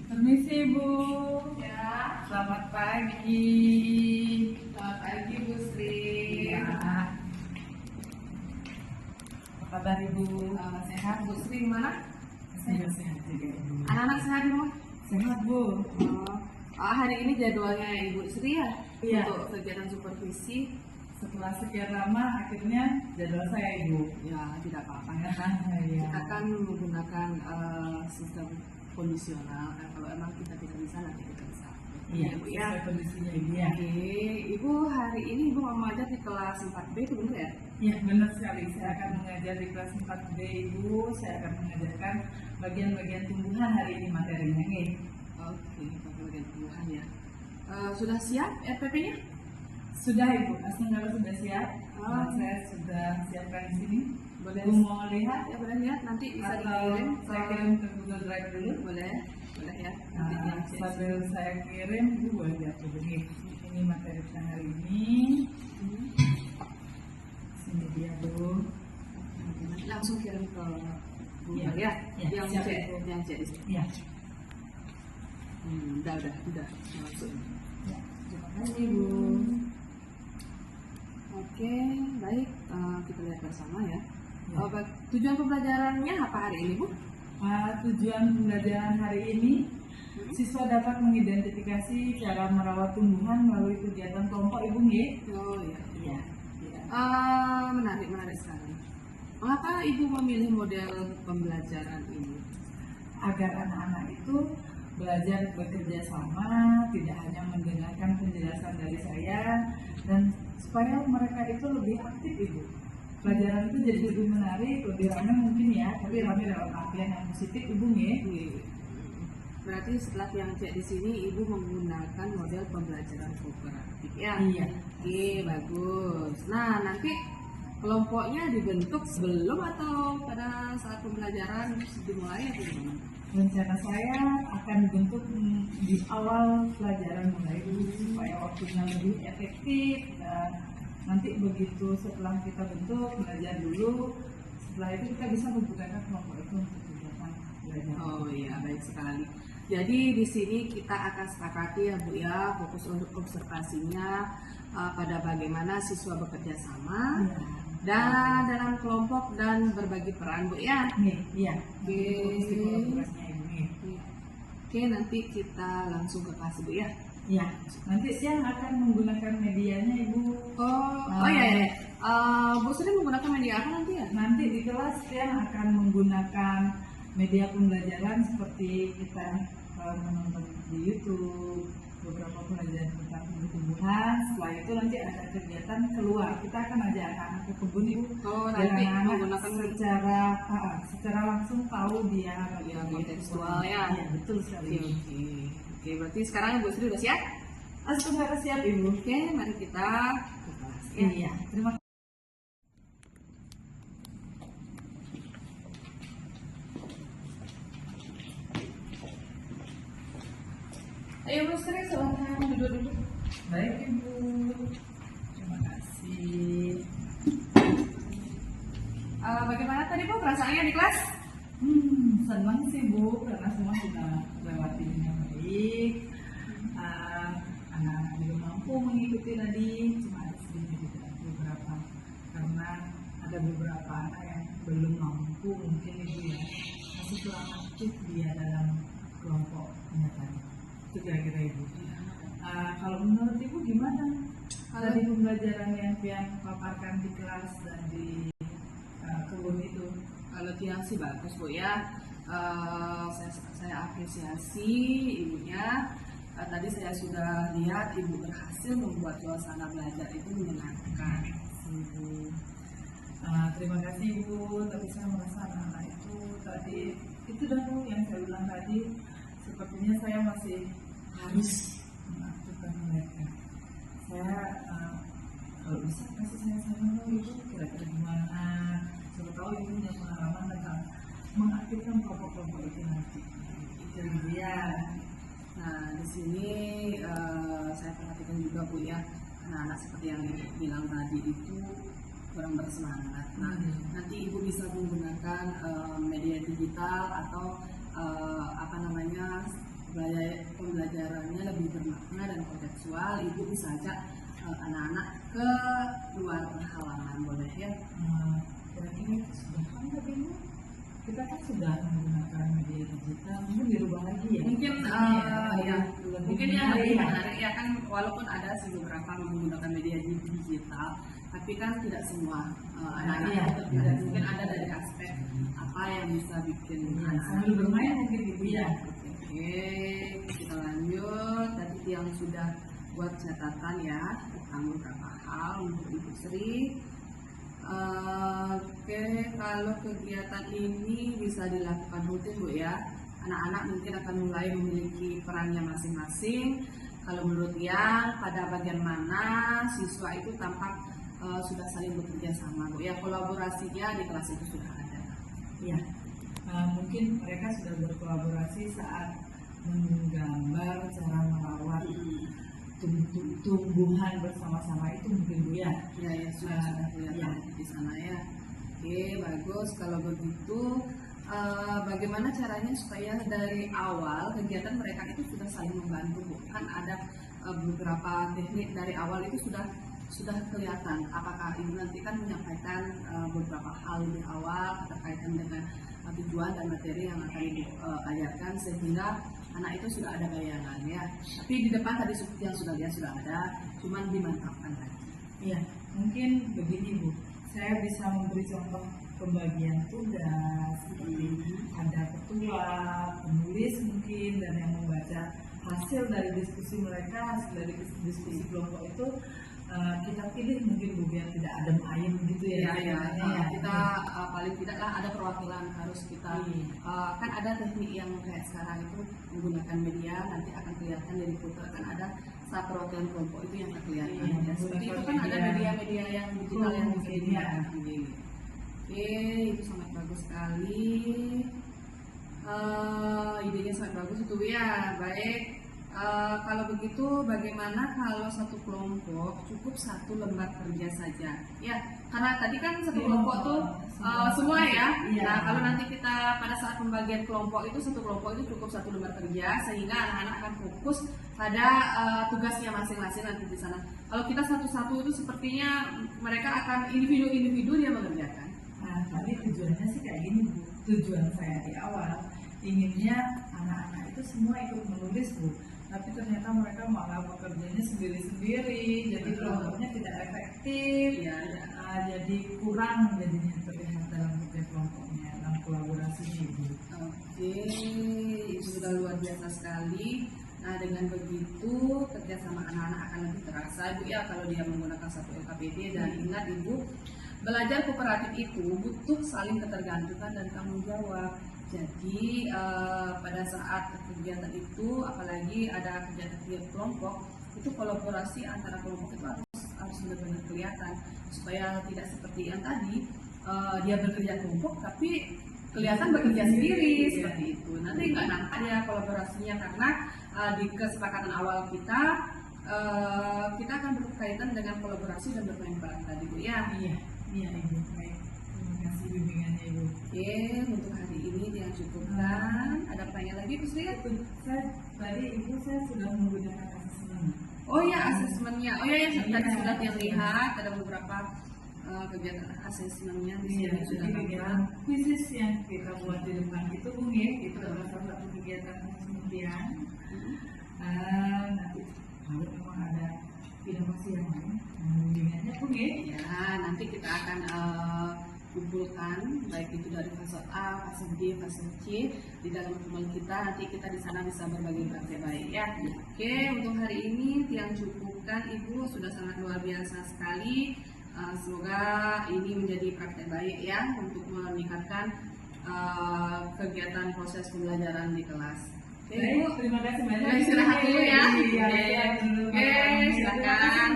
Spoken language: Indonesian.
Permisi Bu. Ya, Selamat pagi. selamat pagi Bu Sri. Ya. Apa kabar Ibu? Sehat Bu Sri, gimana? Sehat juga Ibu. Anak-anak sehat di rumah? Sehat Bu. Hari ini jadwalnya Ibu Sri ya? Iya. Untuk kegiatan supervisi. Setelah sekian lama akhirnya jadwal saya Ibu. Ya, tidak apa-apa ya. Iya. Kita akan menggunakan sistem kondisional. Kan kalau emang kita tidak bisa, nanti kita bisa. Iya, Bu ya. sesuai kondisinya Ibu ya. Oke, Ibu hari ini Ibu mau mengajar di kelas 4B itu benar ya? Iya benar sekali. Saya akan mengajar di kelas 4B Ibu. Saya akan mengajarkan bagian-bagian tumbuhan hari ini materinya nih. Oke, bagian tumbuhan ya. Sudah siap RPP-nya? Sudah Ibu, kalau sudah siap. Oh. Saya sudah siapkan di sini. Boleh. Ibu mau lihat? Ya boleh lihat, nanti bisa Atau dikirim. saya kirim ke Google Drive dulu. Boleh ya. Nanti Nah, diakses. sambil saya kirim, Ibu boleh lihat dulu nih. Ini materi kita hari ini. Sini dia Bu. Nanti langsung kirim ke Google Iya. ya. Iya, Yang siap, cek, Bu. yang cek di sini. Ya. Udah langsung. Ya. Terima kasih Bu. Oke, baik. Kita lihat bersama ya. Ya. Tujuan pembelajarannya apa hari ini Bu? Tujuan pembelajaran hari ini, siswa dapat mengidentifikasi cara merawat tumbuhan melalui kegiatan kelompok Ibu nggih. Oh iya. Iya. Iya. Menarik sekali. Mengapa Ibu memilih model pembelajaran ini? Agar anak-anak itu belajar bekerja sama, tidak hanya mendengarkan penjelasan dari saya, dan supaya mereka itu lebih aktif Ibu. Pelajaran itu jadi lebih menarik, lebih ramai mungkin ya, tapi ramai dalam artian yang positif Ibu nih. Berarti setelah yang cek di sini Ibu menggunakan model pembelajaran kooperatif ya? Iya. Oke, bagus. Nah, nanti kelompoknya dibentuk sebelum atau pada saat pembelajaran dimulai atau gimana? Rencana saya akan dibentuk di awal pelajaran mulai dulu supaya waktunya lebih efektif, dan nanti begitu setelah kita bentuk belajar dulu, setelah itu kita bisa menggunakan kelompok itu untuk kegiatan belajar. Oh iya, baik sekali. Jadi di sini kita akan sepakati ya Bu ya, fokus untuk observasinya pada bagaimana siswa bekerja sama Iya. dan dalam kelompok dan berbagi peran Bu ya. Nih, iya. Oke. Fokus di kolaborasinya Ibu nih. Oke, nanti kita langsung ke kelas Bu ya. Ya, nanti siang akan menggunakan medianya Ibu. Oh iya. Bu Sri menggunakan media apa nanti ya? Nanti di kelas siang akan menggunakan media pembelajaran seperti kita menonton di YouTube, beberapa pelajaran tentang tumbuhan. Setelah itu nanti ada kegiatan keluar. Kita akan ajak anak-anak ke kebun Ibu. Oh, Biar nanti anak-anak menggunakan secara langsung tahu dia yang kontekstual ya. Iya, betul sekali. Oke, berarti sekarang Bu Sri udah siap? Langsung harus siap Ibu. Oke, mari kita ke kelas ya. Iya, terima kasih. Ayo Bu Sri, silahkan duduk-duduk. Baik Ibu, terima kasih. Bagaimana tadi Bu perasaannya di kelas? Senang sih Bu, karena semua sudah lewati dengan baik. Anak-anak juga mampu mengikuti tadi, cuma sedikit tidak beberapa, karena ada beberapa anak yang belum mampu mungkin Ibu ya, masih kurang aktif dia dalam kelompok tadi. Itu kira-kira Ibu. Kalau menurut Ibu gimana? Tadi pembelajaran yang paparkan di kelas dan di kebun itu. Kalau Tiang sih bagus Bu ya. Saya apresiasi ibunya. Tadi saya sudah lihat ibu berhasil membuat suasana belajar itu menyenangkan. Ibu. Terima kasih Bu, tapi saya merasa anak-anak itu tadi itu dah Bu yang saya bilang tadi, sepertinya saya masih harus mengaktifkan mereka. Saya kalau bisa kasih saya saran Ibu, kira-kira gimana? Siapa tahu Ibu punya pengalaman tentang mengaktifkan kelompok-kelompok itu nanti. Itu dia. Nah, di sini saya perhatikan juga Bu ya, anak-anak seperti yang Ibu bilang tadi itu kurang bersemangat. Nah, nanti Ibu bisa menggunakan media digital atau pembelajarannya lebih bermakna dan kontekstual, ibu bisa ajak anak-anak ke luar halaman, boleh ya? Kira-kira itu sudah kan tapi kita kan sudah menggunakan media digital, mungkin dirubah lagi ya? Mungkin mungkin yang lebih menarik ya kan, walaupun ada sih beberapa menggunakan media digital, tapi kan tidak semua anak-anak terlibat. Mungkin ada dari aspek apa yang bisa bikin anak sambil bermain mungkin gitu ya. Oke, kita lanjut. Tadi yang sudah buat catatan ya tentang beberapa hal untuk Ibu Sri. Oke, kalau kegiatan ini bisa dilakukan rutin Bu ya. Anak-anak mungkin akan mulai memiliki perannya masing-masing. Kalau menurut yang pada bagian mana siswa itu tampak sudah saling bekerja sama Bu ya, kolaborasinya di kelas itu sudah ada. Ya, mungkin mereka sudah berkolaborasi saat menggambar cara merawat tumbuhan bersama-sama itu mungkin Bu ya. Ya sudah kelihatan di sana ya. Oke, bagus. Kalau begitu bagaimana caranya supaya dari awal kegiatan mereka itu sudah saling membantu Bu? Kan ada beberapa teknik dari awal itu sudah kelihatan. Apakah Ibu nanti kan menyampaikan beberapa hal di awal berkaitan dengan tujuan dan materi yang akan Ibu ajarkan sehingga anak itu sudah ada bayangan ya. Tapi di depan tadi seperti yang sudah lihat sudah ada, cuman dimantapkan lagi. Iya, mungkin begini Bu, saya bisa memberi contoh pembagian tugas, seperti ada ketua, penulis mungkin, dan yang membaca hasil dari diskusi mereka, hasil dari diskusi kelompok itu kita pilih mungkin Bu biar tidak adem ayem gitu ya. Kita paling tidak lah ada perwakilan harus kita kan ada teknik yang kayak sekarang itu menggunakan media, nanti akan kelihatan dari foto kan ada saat perwakilan kelompok itu yang kelihatan ya. Seperti itu kan ada media-media yang digital yang bisa digunakan. Oke, itu sangat bagus sekali. Idenya sangat bagus itu ya. Baik. Kalau begitu bagaimana kalau satu kelompok cukup satu lembar kerja saja ya, karena tadi kan satu kelompok tuh semua ya. Nah kalau nanti kita pada saat pembagian kelompok itu satu kelompok itu cukup satu lembar kerja sehingga anak-anak akan fokus pada tugasnya masing-masing nanti di sana. Kalau kita satu-satu itu sepertinya mereka akan individu-individu dia mengerjakan. Nah tadi tujuannya sih kayak gini Bu, tujuan saya di awal inginnya anak-anak itu semua ikut menulis Bu, tapi ternyata mereka malah bekerjanya sendiri-sendiri, jadi kelompoknya tidak efektif, jadi kurang jadinya terlihat dalam kerja kelompoknya, dalam kolaborasinya Ibu. Oke, itu sudah luar biasa sekali. Nah dengan begitu kerjasama anak-anak akan lebih terasa Ibu ya kalau dia menggunakan satu LKPD. Dan ingat Ibu, belajar kooperatif itu butuh saling ketergantungan dan tanggung jawab. Jadi pada saat kegiatan itu, apalagi ada kegiatan kelompok, itu kolaborasi antara kelompok itu harus benar-benar kelihatan supaya tidak seperti yang tadi dia bekerja kelompok tapi kelihatan bekerja sendiri seperti itu. Nanti nggak nampak ya kolaborasinya karena di kesepakatan awal kita akan berkaitan dengan kolaborasi dan bermain bareng tadi Bu ya. Iya Ibu. Baik. Terima kasih bimbingannya Ibu. Oke, untuk hari ini yang cukupkan. Ada pertanyaan lagi Bu Sri? Tadi Ibu saya sudah menggunakan asesmen. Oh ya asesmennya. Oh ya tadi sudah yang lihat ada beberapa kegiatan asesmennya di sini sudah kegiatan khusus yang kita buat di depan itu Bu ya, itu adalah salah satu kegiatan asesmen. Nanti kalau memang ada inovasi yang lain, bimbingannya Bu ya, nanti kita akan kumpulkan baik itu dari fase A, fase B, fase C di dalam pertemuan kita. Nanti kita di sana bisa berbagi praktek baik ya. Oke, untuk hari ini yang cukupkan Ibu sudah sangat luar biasa sekali. Semoga ini menjadi praktek baik ya untuk meningkatkan kegiatan proses pembelajaran di kelas. Oke, Ibu, terima kasih banyak. Istirahat dulu ya. Oke, silakan.